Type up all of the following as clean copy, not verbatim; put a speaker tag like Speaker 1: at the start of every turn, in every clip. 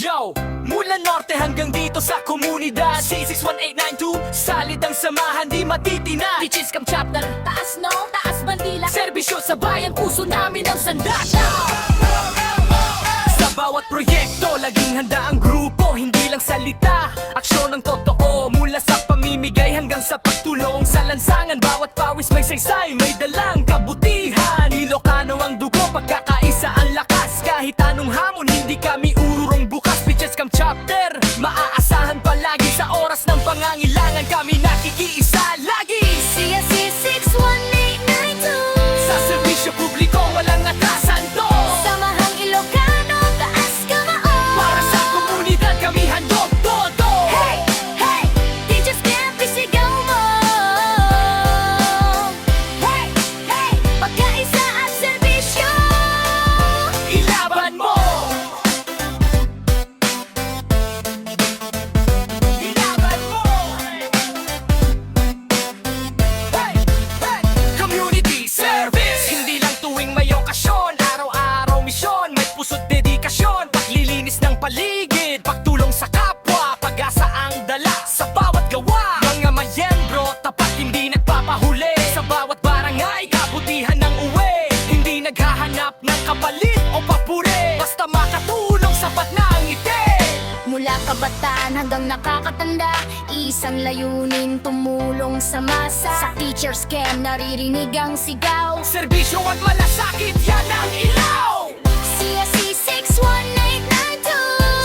Speaker 1: Yo! Mula norte hanggang dito sa komunidad C61892, salid ang samahan, di matitinag.
Speaker 2: Teachers Camp Chapter, taas no, taas bandila.
Speaker 1: Serbisyo sa bayan, puso namin ang sandata. Sa bawat proyekto, laging handa ang grupo. Hindi lang salita, aksyon ng totoo. Mula sa pamimigay hanggang sa pagtulong sa lansangan, bawat pawis may saysay, may dalang kabutihan. Ilocano ang dugo, pagkakaisa ang lakas. Kahit anong hamon, hindi kami urong bukas. Teachers Camp Chapter, maaasahan palagi. Sa oras ng pangangailangan, kami nakikiisa lagi.
Speaker 2: CSC 61892,
Speaker 1: Sa serbisyo publiko, walang atrasan to.
Speaker 2: Samahang Ilocano, taas kamao.
Speaker 1: Para sa komunidad, kami handog todo.
Speaker 2: Hey, hey, Teachers Camp, isigaw mo. Hey, hey, pagkaisa at serbisyo.
Speaker 1: Ilaban mo! Ilaban mo! Hey! Hey! Community service! Hindi lang tuwing may okasyon, araw-araw misyon, may puso't dedikasyon. Paglilinis ng paligid, pagtulong sa kapwa, pag-asa ang dala sa bawat gawa. Mga mayembro, tapat hindi nagpapahuli. Sa bawat barangay, kabutihan ng uwi. Hindi naghahanap ng kapalit o papuri. Basta makatulong, sapat na ang ngiti.
Speaker 2: Mula kabataan hanggang nakakatanda, isang layunin tumulong sa masa. Sa Teachers Camp, naririnig ang sigaw.
Speaker 1: Serbisyo at malasakit, yan ang ilaw.
Speaker 2: CSC 61892,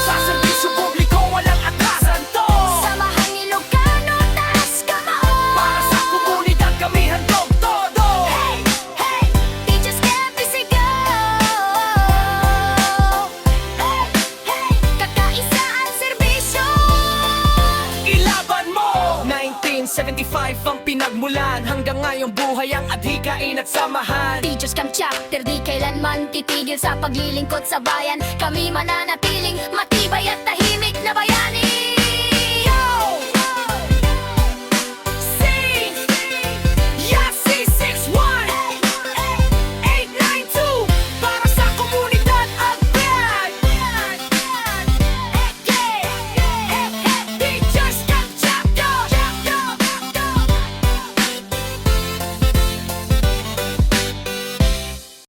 Speaker 1: Sa serbisyo publiko, walang atrasan to.
Speaker 2: Samahang Ilocano, taas kamao.
Speaker 1: Para sa komunidad, kami handog todo.
Speaker 2: Hey, hey, Teachers Camp, isigaw. Hey, hey, kakaisa ang serbisyo.
Speaker 1: Ilaban mo! 1975 ang pinagmulan, hanggang ngayong buhay ang adhikain at samahan.
Speaker 2: Teachers Camp Chapter, di kailanman titigil sa paglilingkod sa bayan. Kami mananatiling matibay at tahimik na bayan.